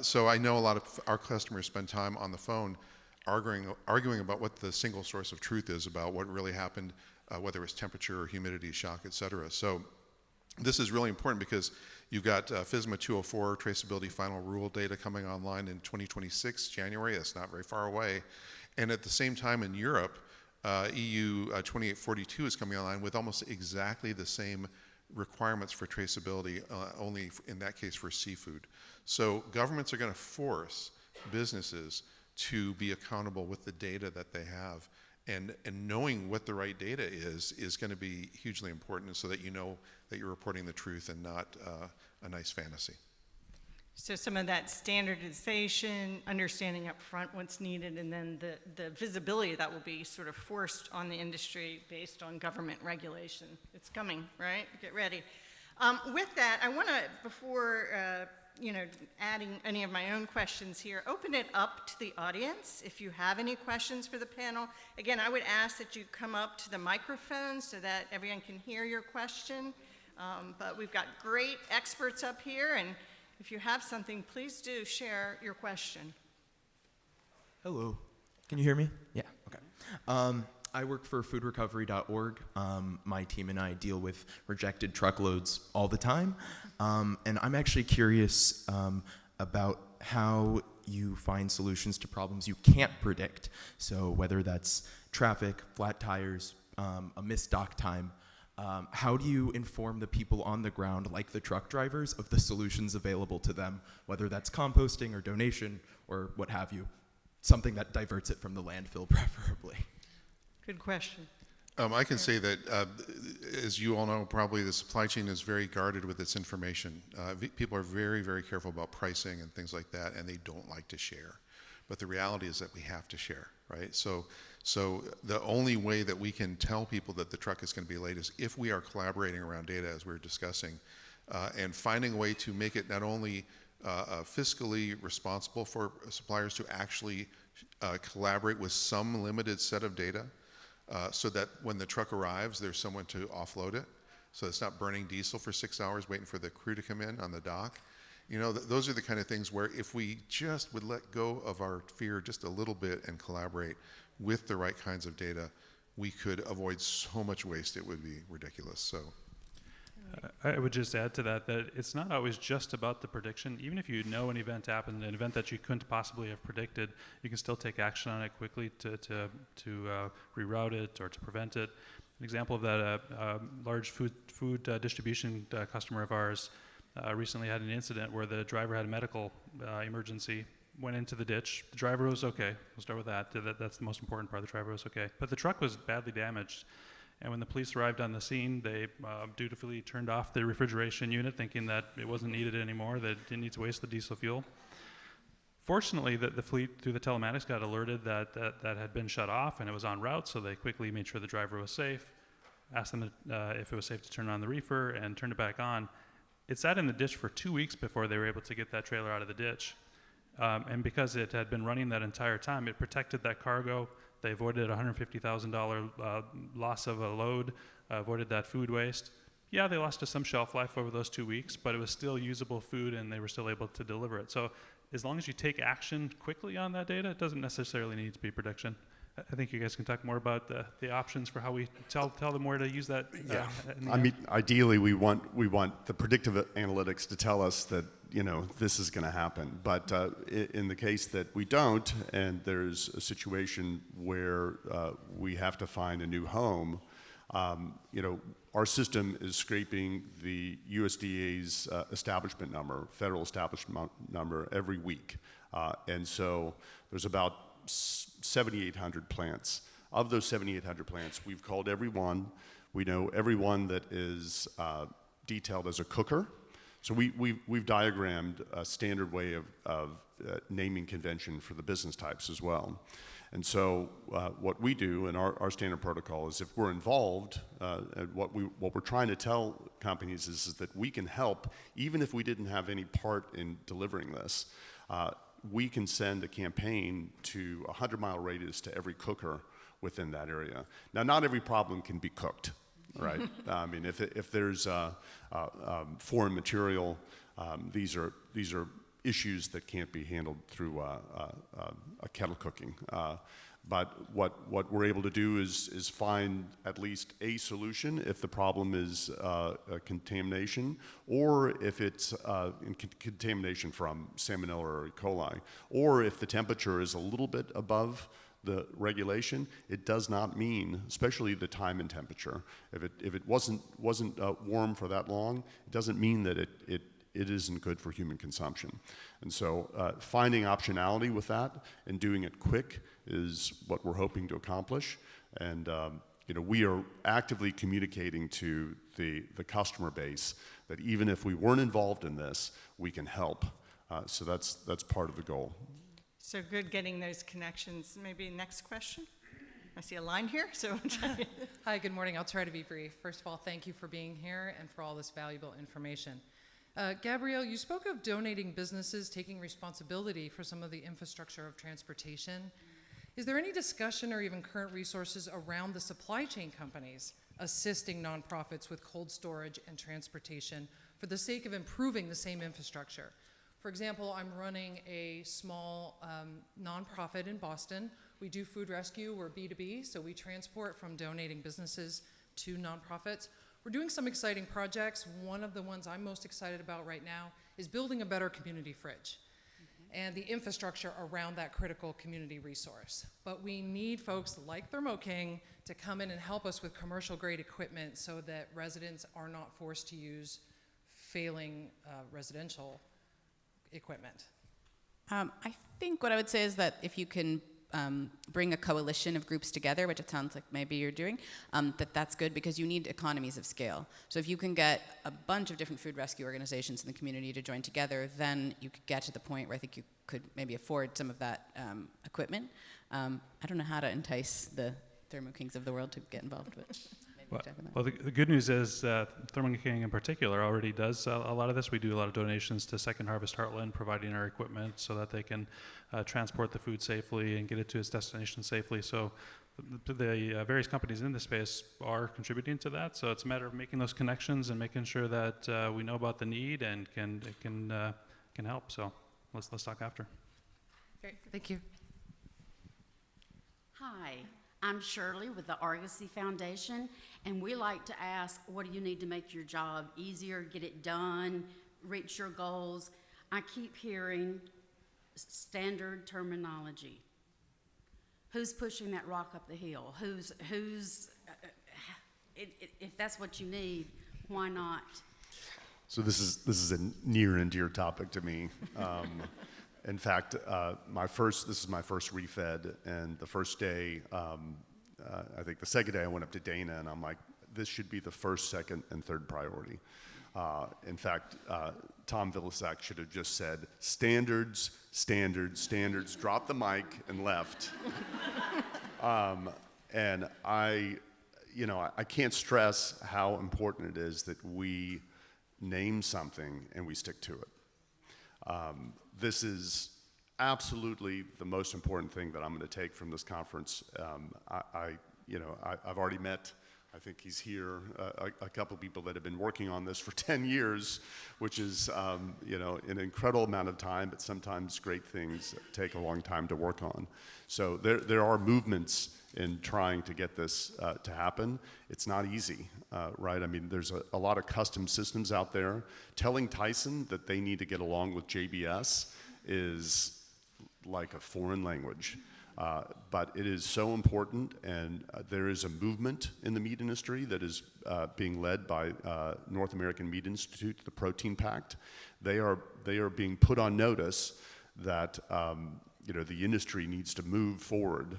So I know a lot of our customers spend time on the phone arguing about what the single source of truth is about what really happened, whether it was temperature or humidity, shock, et cetera. So this is really important because you've got FSMA 204 traceability final rule data coming online in 2026, January. That's not very far away. And at the same time in Europe, EU 2842 is coming online with almost exactly the same requirements for traceability, only in that case for seafood. So governments are going to force businesses to be accountable with the data that they have. And knowing what the right data is going to be hugely important so that you know that you're reporting the truth and not a nice fantasy. So some of that standardization, understanding up front what's needed, and then the visibility that will be sort of forced on the industry based on government regulation. It's coming, right? Get ready. With that, I want to, before adding any of my own questions here, open it up to the audience. If you have any questions for the panel, again, I would ask that you come up to the microphone so that everyone can hear your question. But we've got great experts up here, and if you have something, please do share your question. Hello. Can you hear me? Yeah, okay. I work for foodrecovery.org. My team and I deal with rejected truckloads all the time. And I'm actually curious about how you find solutions to problems you can't predict. So whether that's traffic, flat tires, a missed dock time, how do you inform the people on the ground, like the truck drivers, of the solutions available to them, whether that's composting or donation or what have you? Something that diverts it from the landfill, preferably. Good question. I can say that, as you all know, probably the supply chain is very guarded with its information. People are very, very careful about pricing and things like that, and they don't like to share. But the reality is that we have to share, right? So the only way that we can tell people that the truck is going to be late is if we are collaborating around data, as we were discussing, and finding a way to make it not only fiscally responsible for suppliers to actually collaborate with some limited set of data, so that when the truck arrives, there's someone to offload it, so it's not burning diesel for 6 hours waiting for the crew to come in on the dock. You know, those are the kind of things where if we just would let go of our fear just a little bit and collaborate with the right kinds of data, we could avoid so much waste, it would be ridiculous. So I would just add to that it's not always just about the prediction. Even if you know an event happened, an event that you couldn't possibly have predicted, you can still take action on it quickly to reroute it or to prevent it. An example of that, a large food distribution customer of ours recently had an incident where the driver had a medical emergency, went into the ditch. The driver was okay. We'll start with that. That's the most important part. The driver was okay. But the truck was badly damaged. And when the police arrived on the scene, they dutifully turned off the refrigeration unit, thinking that it wasn't needed anymore, that it didn't need to waste the diesel fuel. Fortunately, the fleet, through the telematics, got alerted that had been shut off, and it was en route, so they quickly made sure the driver was safe, asked them if it was safe to turn on the reefer, and turned it back on. It sat in the ditch for 2 weeks before they were able to get that trailer out of the ditch. And because it had been running that entire time, it protected that cargo. They avoided a $150,000 loss of a load, avoided that food waste. Yeah, they lost some shelf life over those 2 weeks, but it was still usable food, and they were still able to deliver it. So as long as you take action quickly on that data, it doesn't necessarily need to be prediction. I think you guys can talk more about the options for how we tell them where to use that. Yeah, I mean, ideally, we want the predictive analytics to tell us that, you know, this is going to happen. But in the case that we don't, and there's a situation where we have to find a new home, you know, our system is scraping the USDA's establishment number, federal establishment number, every week. And so there's about 7,800 plants. Of those 7,800 plants, we've called every one. We know every one that is detailed as a cooker. So we've diagrammed a standard way of naming convention for the business types as well. And so what we do in our standard protocol is if we're involved, what we're trying to tell companies is that we can help even if we didn't have any part in delivering this. we can send a campaign to a 100-mile radius to every cooker within that area. Now, not every problem can be cooked, right? I mean, if there's foreign material, these are issues that can't be handled through a kettle cooking. But what we're able to do is find at least a solution if the problem is contamination, or if it's contamination from Salmonella or E. coli, or if the temperature is a little bit above the regulation. It does not mean, especially the time and temperature, if it wasn't warm for that long, it doesn't mean that it isn't good for human consumption. And so finding optionality with that and doing it quick is what we're hoping to accomplish. And we are actively communicating to the customer base that even if we weren't involved in this, we can help. So that's part of the goal. So good getting those connections. Maybe next question? I see a line here, so. Hi, good morning. I'll try to be brief. First of all, thank you for being here and for all this valuable information. Gabrielle, you spoke of donating businesses taking responsibility for some of the infrastructure of transportation. Is there any discussion or even current resources around the supply chain companies assisting nonprofits with cold storage and transportation for the sake of improving the same infrastructure? For example, I'm running a small nonprofit in Boston. We do food rescue. We're B2B, so we transport from donating businesses to nonprofits. We're doing some exciting projects. One of the ones I'm most excited about right now is building a better community fridge and the infrastructure around that critical community resource. But we need folks like Thermo King to come in and help us with commercial grade equipment so that residents are not forced to use failing residential equipment. I think what I would say is that if you can bring a coalition of groups together, which it sounds like maybe you're doing, that's good because you need economies of scale. So if you can get a bunch of different food rescue organizations in the community to join together, then you could get to the point where I think you could maybe afford some of that equipment. I don't know how to entice the Thermo Kings of the world to get involved, but Well, the good news is Thermo King in particular already does a lot of this. We do a lot of donations to Second Harvest Heartland, providing our equipment so that they can transport the food safely and get it to its destination safely. So the various companies in this space are contributing to that. So it's a matter of making those connections and making sure that we know about the need and can help. So let's talk after. Great, thank you. Hi. I'm Shirley with the Argosy Foundation, and we like to ask, what do you need to make your job easier, get it done, reach your goals? I keep hearing standard terminology. Who's pushing that rock up the hill? If that's what you need, why not? So this is a near and dear topic to me. In fact, this is my first refed, and the first day, I think the second day I went up to Dana, and I'm like, this should be the first, second, and third priority. In fact, Tom Vilsack should have just said, standards, standards, standards, dropped the mic and left. And I can't stress how important it is that we name something and we stick to it. This is absolutely the most important thing that I'm going to take from this conference. I've already met, I think he's here, a couple of people that have been working on this for 10 years, which is, an incredible amount of time, but sometimes great things take a long time to work on. So there are movements in trying to get this to happen. It's not easy, right? I mean, there's a lot of custom systems out there. Telling Tyson that they need to get along with JBS is like a foreign language. But it is so important, and there is a movement in the meat industry that is being led by North American Meat Institute, the Protein Pact. They are being put on notice that the industry needs to move forward,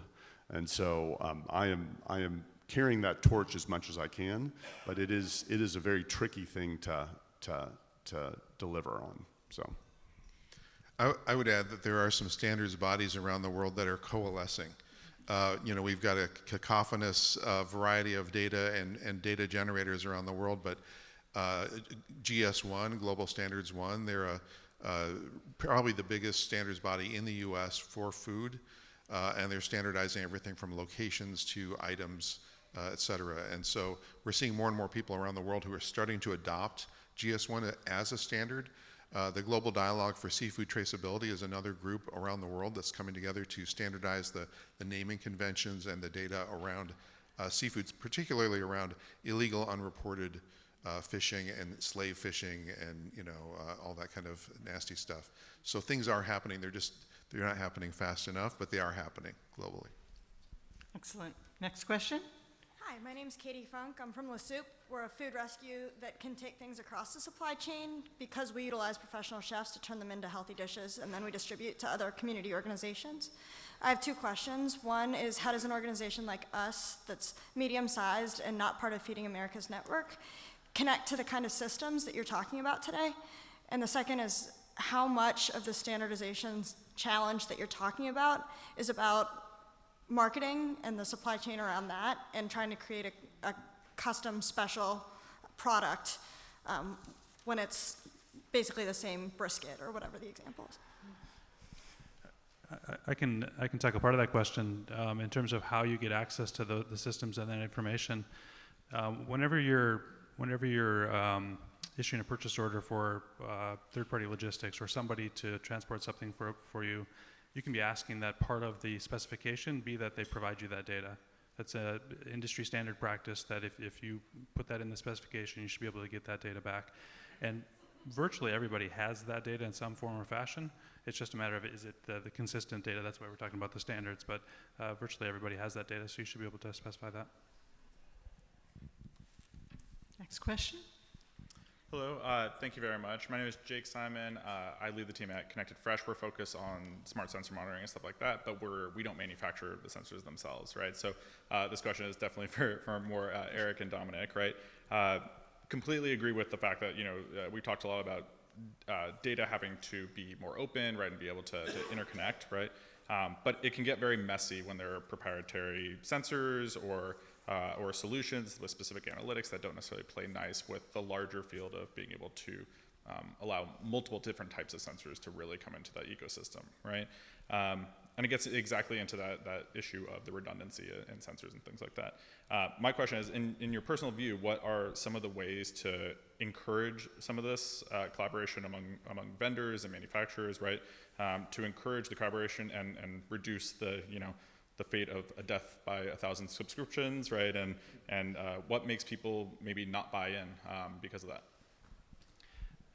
and so I am carrying that torch as much as I can. But it is a very tricky thing to deliver on. So. I would add that there are some standards bodies around the world that are coalescing. We've got a cacophonous variety of data and data generators around the world, but GS1, Global Standards 1, they're probably the biggest standards body in the U.S. for food, and they're standardizing everything from locations to items, et cetera. And so we're seeing more and more people around the world who are starting to adopt GS1 as a standard. The Global Dialogue for Seafood Traceability is another group around the world that's coming together to standardize the naming conventions and the data around seafoods, particularly around illegal, unreported fishing and slave fishing and all that kind of nasty stuff. So things are happening. They're not happening fast enough, but they are happening globally. Excellent. Next question. Hi, my name's Katie Funk. I'm from La Soup. We're a food rescue that can take things across the supply chain because we utilize professional chefs to turn them into healthy dishes, and then we distribute to other community organizations. I have two questions. One is, how does an organization like us that's medium-sized and not part of Feeding America's network connect to the kind of systems that you're talking about today? And the second is, how much of the standardization challenge that you're talking about is about marketing and the supply chain around that and trying to create a custom special product when it's basically the same brisket or whatever the example is? I can tackle part of that question in terms of how you get access to the systems and that information. Whenever you're issuing a purchase order for third-party logistics or somebody to transport something for you, you can be asking that part of the specification be that they provide you that data. That's an industry standard practice that if you put that in the specification, you should be able to get that data back. And virtually everybody has that data in some form or fashion. It's just a matter of, is it the consistent data? That's why we're talking about the standards, but virtually everybody has that data, so you should be able to specify that. Next question. Hello, thank you very much. My name is Jake Simon. I lead the team at Connected Fresh. We're focused on smart sensor monitoring and stuff like that, but we don't manufacture the sensors themselves, right? So this question is definitely for more Eric and Dominic, right? Completely agree with the fact that, we talked a lot about data having to be more open, right, and be able to interconnect, right? But it can get very messy when there are proprietary sensors or solutions with specific analytics that don't necessarily play nice with the larger field of being able to allow multiple different types of sensors to really come into that ecosystem, right? And it gets exactly into that issue of the redundancy in sensors and things like that. My question is, in your personal view, what are some of the ways to encourage some of this collaboration among vendors and manufacturers, right? To encourage the collaboration and reduce the fate of a death by 1,000 subscriptions, right? And what makes people maybe not buy in because of that?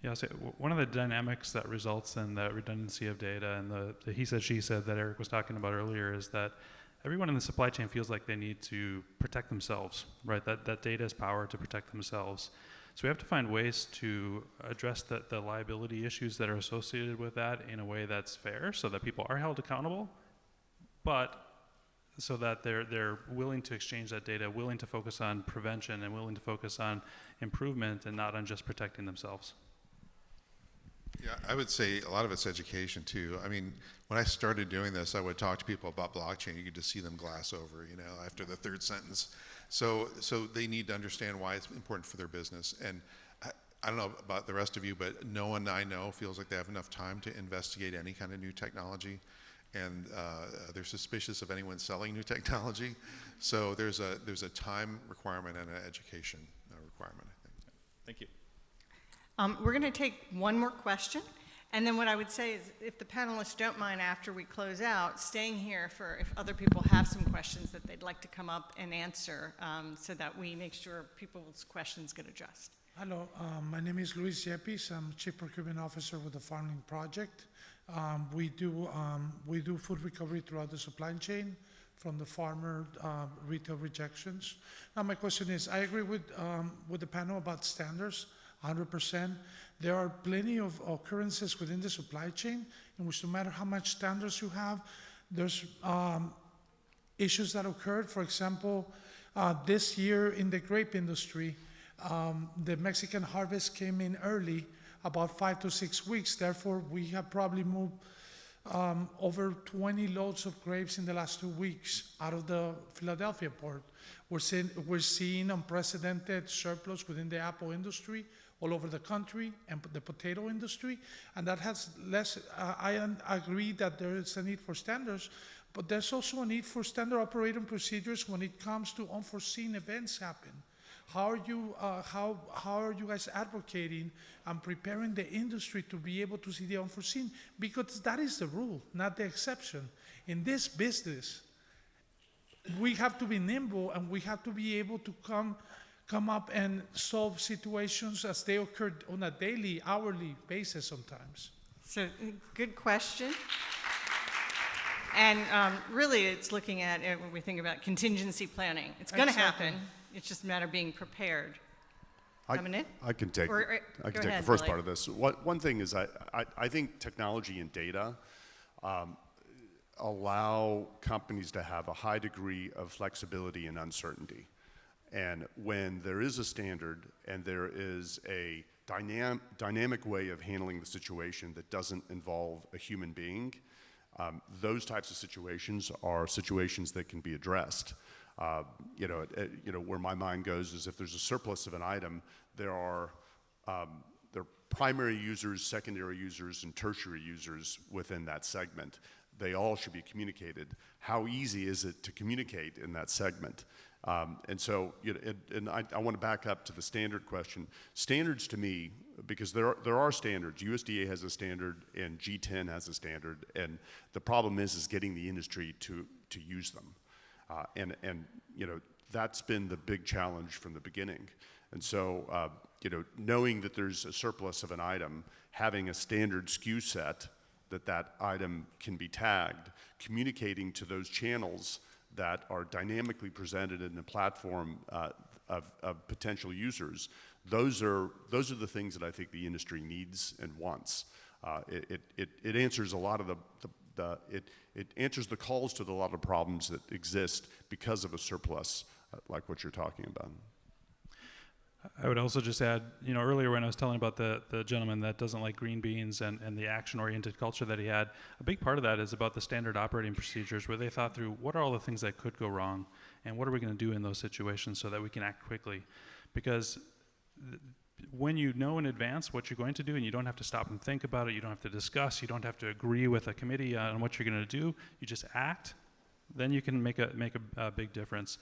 Yeah, so one of the dynamics that results in the redundancy of data and the he said, she said that Eric was talking about earlier is that everyone in the supply chain feels like they need to protect themselves, right? That data is power to protect themselves. So we have to find ways to address the liability issues that are associated with that in a way that's fair so that people are held accountable, but so that they're willing to exchange that data, willing to focus on prevention and willing to focus on improvement and not on just protecting themselves. Yeah, I would say a lot of it's education too. I mean, when I started doing this, I would talk to people about blockchain. You could just see them glass over, after the third sentence. So they need to understand why it's important for their business. And I don't know about the rest of you, but no one I know feels like they have enough time to investigate any kind of new technology. And they're suspicious of anyone selling new technology. So there's a time requirement and an education requirement, I think. Thank you. We're going to take one more question, and then what I would say is, if the panelists don't mind, after we close out, staying here for if other people have some questions that they'd like to come up and answer, so that we make sure people's questions get addressed. Hello, my name is Luis Yepes. I'm Chief Procurement Officer with the Farming Project. We do food recovery throughout the supply chain, from the farmer retail rejections. Now my question is, I agree with the panel about standards, 100%. There are plenty of occurrences within the supply chain in which no matter how much standards you have, there's issues that occurred. For example, this year in the grape industry, the Mexican harvest came in early, about 5 to 6 weeks. Therefore, we have probably moved over 20 loads of grapes in the last 2 weeks out of the Philadelphia port. We're seeing unprecedented surplus within the apple industry, all over the country and the potato industry, and that has less, I agree that there is a need for standards, but there's also a need for standard operating procedures when it comes to unforeseen events happen. How are you guys advocating and preparing the industry to be able to see the unforeseen? Because that is the rule, not the exception. In this business, we have to be nimble and we have to be able to come up and solve situations as they occur on a daily, hourly basis sometimes. So, good question. And really, it's looking at when we think about contingency planning. It's going to happen. It's just a matter of being prepared. Dominic? I can take Go the ahead, first Billy. part of this. One thing is I think technology and data allow companies to have a high degree of flexibility and uncertainty. And when there is a standard and there is a dynamic way of handling the situation that doesn't involve a human being, those types of situations are situations that can be addressed. Where my mind goes is if there's a surplus of an item, there are primary users, secondary users, and tertiary users within that segment. They all should be communicated. How easy is it to communicate in that segment? And so, I want to back up to the standard question. Standards to me, because there are standards. USDA has a standard and G10 has a standard, and the problem is getting the industry to use them. That's been the big challenge from the beginning. And so, knowing that there's a surplus of an item, having a standard SKU set that item can be tagged, communicating to those channels that are dynamically presented in the platform of potential users, those are the things that I think the industry needs and wants. It answers a lot of it answers the calls to a lot of problems that exist because of a surplus like what you're talking about. I would also just add, earlier when I was telling about the gentleman that doesn't like green beans and the action-oriented culture that he had, a big part of that is about the standard operating procedures where they thought through what are all the things that could go wrong and what are we going to do in those situations so that we can act quickly. Because when you know in advance what you're going to do and you don't have to stop and think about it, you don't have to discuss, you don't have to agree with a committee on what you're going to do, you just act, then you can make a big difference.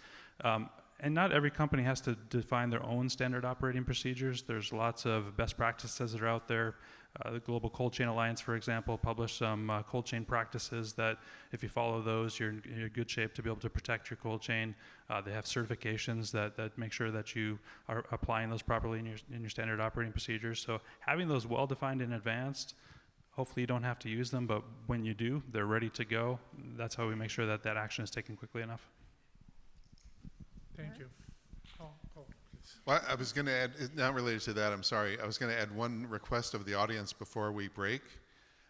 And not every company has to define their own standard operating procedures. There's lots of best practices that are out there. The Global Cold Chain Alliance, for example, published some cold chain practices that if you follow those, you're in good shape to be able to protect your cold chain. They have certifications that make sure that you are applying those properly in your standard operating procedures. So having those well-defined in advance, hopefully you don't have to use them, but when you do, they're ready to go. That's how we make sure that action is taken quickly enough. Thank you. Please. Well, I was going to add, not related to that, I'm sorry. I was going to add one request of the audience before we break.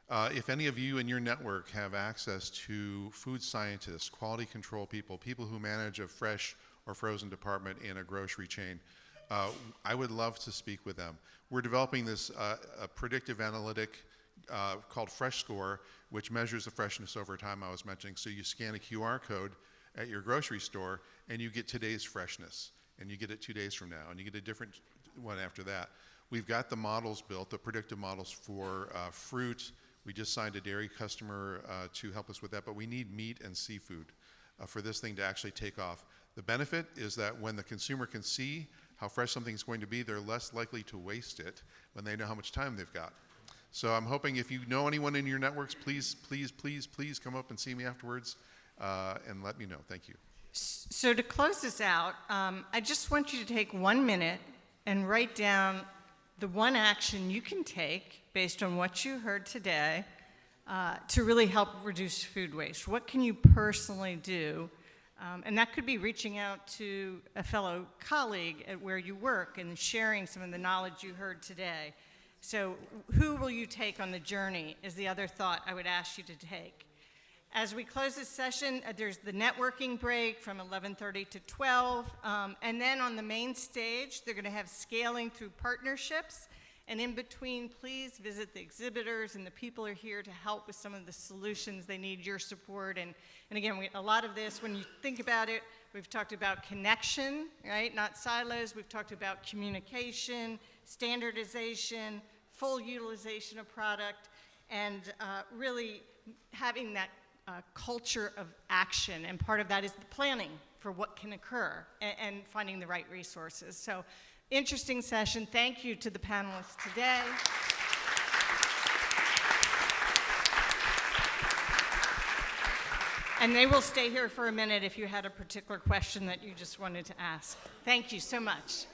If any of you in your network have access to food scientists, quality control people who manage a fresh or frozen department in a grocery chain, I would love to speak with them. We're developing this a predictive analytic called Fresh Score, which measures the freshness over time I was mentioning. So you scan a QR code at your grocery store and you get today's freshness, and you get it 2 days from now, and you get a different one after that. We've got the models built, the predictive models for fruit. We just signed a dairy customer to help us with that, but we need meat and seafood for this thing to actually take off. The benefit is that when the consumer can see how fresh something's going to be, they're less likely to waste it when they know how much time they've got. So I'm hoping if you know anyone in your networks, please come up and see me afterwards and let me know. Thank you. So to close this out, I just want you to take 1 minute and write down the one action you can take based on what you heard today to really help reduce food waste. What can you personally do? And that could be reaching out to a fellow colleague at where you work and sharing some of the knowledge you heard today. So who will you take on the journey is the other thought I would ask you to take. As we close this session, there's the networking break from 11:30 to 12, and then on the main stage, they're going to have scaling through partnerships, And in between, please visit the exhibitors, and the people are here to help with some of the solutions. They need your support. And again, a lot of this, when you think about it, we've talked about connection, right? Not silos. We've talked about communication, standardization, full utilization of product, and really having that culture of action. And part of that is the planning for what can occur and finding the right resources. So, interesting session. Thank you to the panelists today. And they will stay here for a minute if you had a particular question that you just wanted to ask. Thank you so much.